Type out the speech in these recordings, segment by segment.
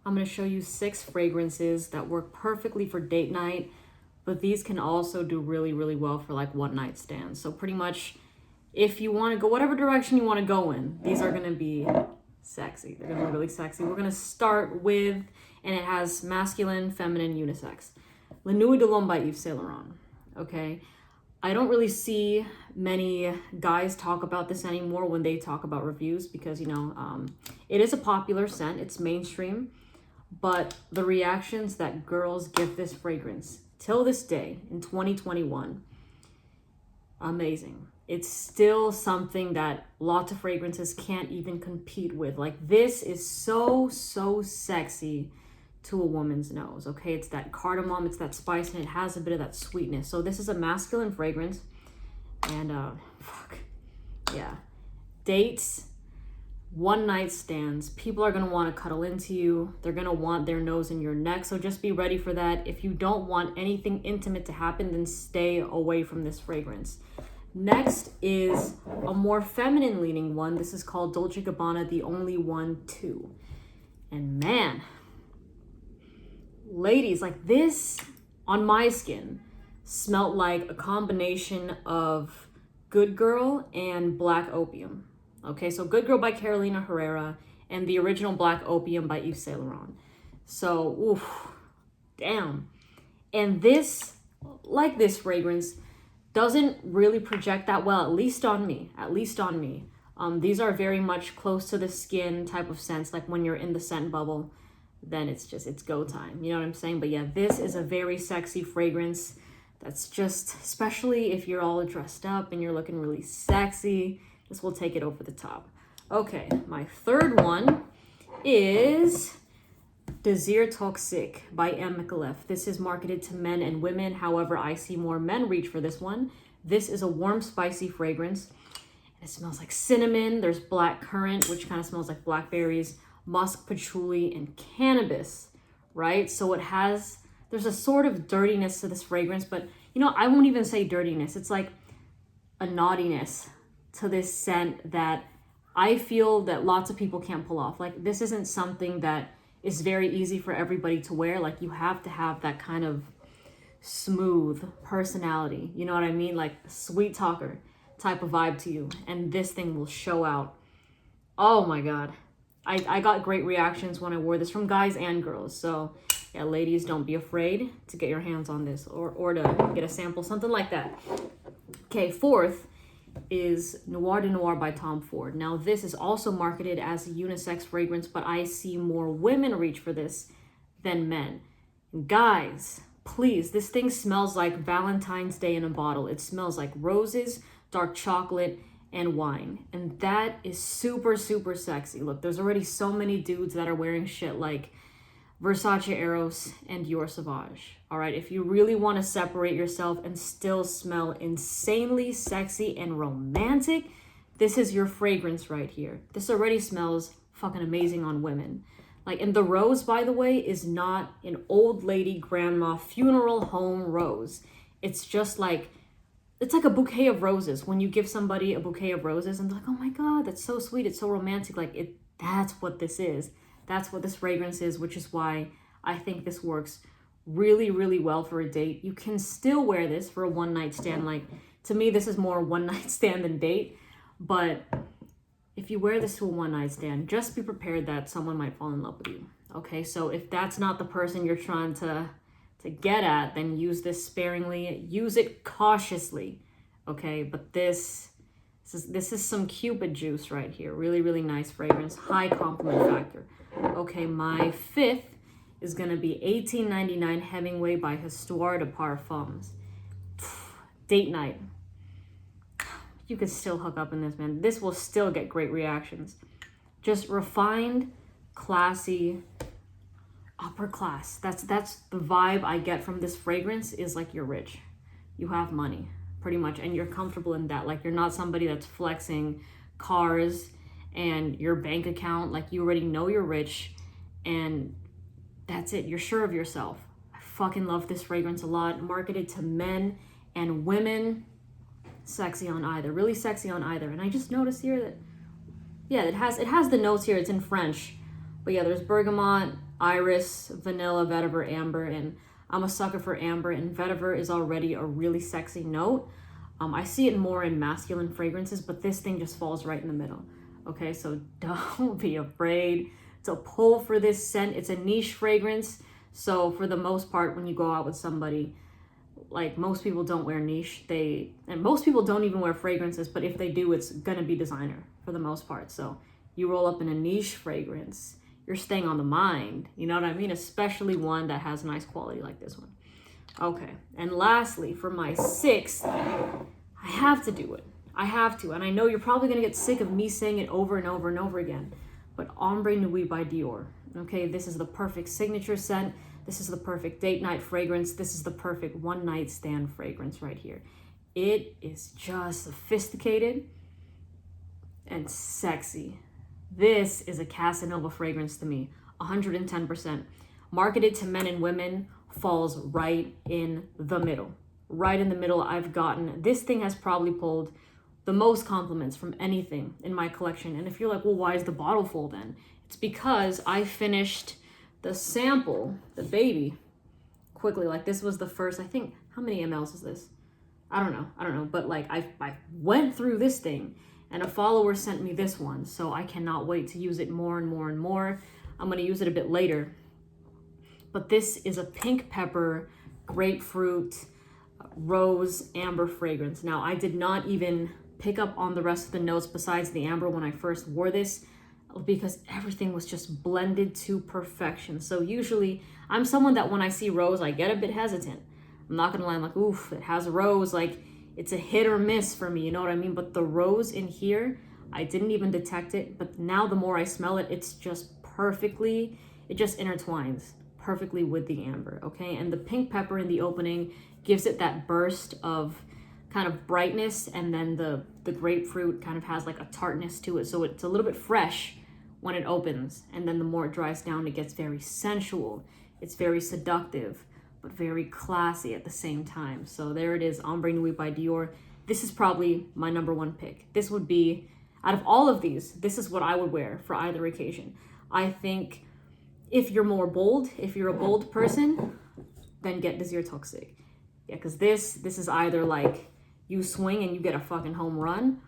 I'm going to show you 6 fragrances that work perfectly for date night, but these can also do really, really well for like one night stands. So pretty much if you want to go whatever direction you want to go in, these are going to be sexy. They're going to be really sexy. We're going to start with, and it has masculine, feminine, unisex. La Nuit de l'Homme by Yves Saint Laurent. Okay. I don't really see many guys talk about this anymore when they talk about reviews because, it is a popular scent. It's mainstream. But the reactions that girls give this fragrance till this day in 2021, amazing. It's still something that lots of fragrances can't even compete with. Like, this is so, so sexy to a woman's nose, okay? It's that cardamom, it's that spice, and it has a bit of that sweetness. So this is a masculine fragrance, and dates, one night stands, people are gonna want to cuddle into you, they're gonna want their nose in your neck, so just be ready for that. If you don't want anything intimate to happen, then stay away from this fragrance. Next is a more feminine leaning one. This is called Dolce Gabbana, The Only One 2. And man, ladies, like, this on my skin smelled like a combination of Good Girl and Black Opium. Okay, so Good Girl by Carolina Herrera and the original Black Opium by Yves Saint Laurent. So, oof, damn. And this, like this fragrance, doesn't really project that well, at least on me. These are very much close to the skin type of scents, like when you're in the scent bubble, then it's go time. You know what I'm saying? But yeah, this is a very sexy fragrance that's just, especially if you're all dressed up and you're looking really sexy, this will take it over the top. Okay, my third one is Dazir Toxic by M. Micallef. This is marketed to men and women. However, I see more men reach for this one. This is a warm, spicy fragrance. And it smells like cinnamon. There's black currant, which kind of smells like blackberries, musk, patchouli, and cannabis, right? So there's a sort of dirtiness to this fragrance, but I won't even say dirtiness. It's like a naughtiness to this scent that I feel that lots of people can't pull off. Like, this isn't something that is very easy for everybody to wear. Like, you have to have that kind of smooth personality. You know what I mean? Like, sweet talker type of vibe to you. And this thing will show out. Oh my God. I got great reactions when I wore this from guys and girls. So yeah, ladies, don't be afraid to get your hands on this or to get a sample, something like that. Okay, fourth is Noida Noir by Tom Ford. Now, this is also marketed as a unisex fragrance, but I see more women reach for this than men. Guys, please, this thing smells like Valentine's Day in a bottle. It smells like roses, dark chocolate, and wine. And that is super, super sexy. Look, there's already so many dudes that are wearing shit like Versace Eros and Dior Sauvage. All right, if you really want to separate yourself and still smell insanely sexy and romantic, this is your fragrance right here. This already smells fucking amazing on women. Like, and the rose, by the way, is not an old lady grandma funeral home rose. It's just like, it's like a bouquet of roses. When you give somebody a bouquet of roses and they're like, oh my God, that's so sweet, it's so romantic. Like, that's what this is. That's what this fragrance is, which is why I think this works really, really well for a date. You can still wear this for a one night stand. Like, to me, this is more one night stand than date. But if you wear this to a one night stand, just be prepared that someone might fall in love with you. Okay, so if that's not the person you're trying to get at, then use this sparingly, use it cautiously. Okay, but this is some Cupid juice right here. Really, really nice fragrance, high compliment factor. Okay, my fifth is gonna be 1899 Hemingway by Histoire de Parfums. Date night. You could still hook up in this, man. This will still get great reactions. Just refined, classy, upper class. That's the vibe I get from this fragrance, is like you're rich. You have money, pretty much, and you're comfortable in that. Like, you're not somebody that's flexing cars and your bank account. Like, you already know you're rich, and that's it. You're sure of yourself. I fucking love this fragrance a lot. Marketed to men and women. Sexy on either. Really sexy on either. And I just noticed here that, yeah, it has the notes here. It's in French. But But yeah, there's bergamot, iris, vanilla, vetiver, amber, and I'm a sucker for amber, and vetiver is already a really sexy note. I see it more in masculine fragrances, but this thing just falls right in the middle. Okay, so don't be afraid to pull for this scent. It's a niche fragrance, so for the most part, when you go out with somebody, like most people don't wear niche, and most people don't even wear fragrances, but if they do, it's gonna be designer for the most part. So you roll up in a niche fragrance, you're staying on the mind, you know what I mean? Especially one that has nice quality like this one. Okay, and lastly, for my sixth, I have to do it. I have to, and I know you're probably gonna get sick of me saying it over and over and over again, but Ombre Nuit by Dior. Okay, this is the perfect signature scent. This is the perfect date night fragrance. This is the perfect one night stand fragrance right here. It is just sophisticated and sexy. This is a Casanova fragrance to me, 110%. Marketed to men and women, falls right in the middle. Right in the middle. I've gotten, this thing has probably pulled the most compliments from anything in my collection. And if you're like, well, why is the bottle full then? It's because I finished the sample, the baby, quickly. Like this was the first, I think, how many mLs is this? I don't know. But like I went through this thing and a follower sent me this one. So I cannot wait to use it more and more and more. I'm gonna use it a bit later. But this is a pink pepper, grapefruit, rose, amber fragrance. Now I did not even pick up on the rest of the notes besides the amber when I first wore this, because everything was just blended to perfection. So usually I'm someone that when I see rose, I get a bit hesitant. I'm not gonna lie, I'm like, oof, it has rose. Like it's a hit or miss for me, you know what I mean? But the rose in here, I didn't even detect it. But now the more I smell it, it's just perfectly, it just intertwines perfectly with the amber, okay? And the pink pepper in the opening gives it that burst of kind of brightness, and then the grapefruit kind of has like a tartness to it. So it's a little bit fresh when it opens, and then the more it dries down, it gets very sensual. It's very seductive, but very classy at the same time. So there it is, Ombre Nuit by Dior. This is probably my number one pick. This would be, out of all of these, this is what I would wear for either occasion. I think if you're more bold, if you're a bold person, then get Dazir Toxic. Yeah, because this is either like you swing and you get a fucking home run,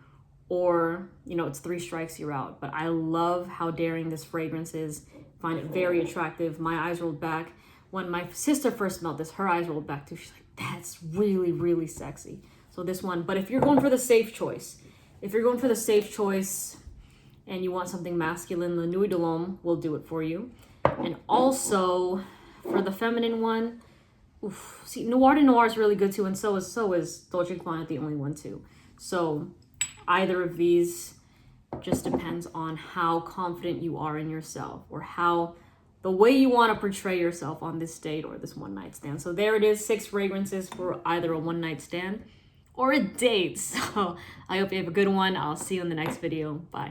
or, you know, it's 3 strikes, you're out. But I love how daring this fragrance is. Find it very attractive. My eyes rolled back. When my sister first smelled this, her eyes rolled back too. She's like, that's really, really sexy. So this one, but if you're going for the safe choice, and you want something masculine, the Nuit de l'Homme will do it for you. And also for the feminine one, oof, see, Noida Noir is really good too, and so is Dolce Gabbana, the only one too. So either of these just depends on how confident you are in yourself, or how the way you want to portray yourself on this date or this one night stand. So there it is, 6 fragrances for either a one night stand or a date. So I hope you have a good one. I'll see you in the next video. Bye.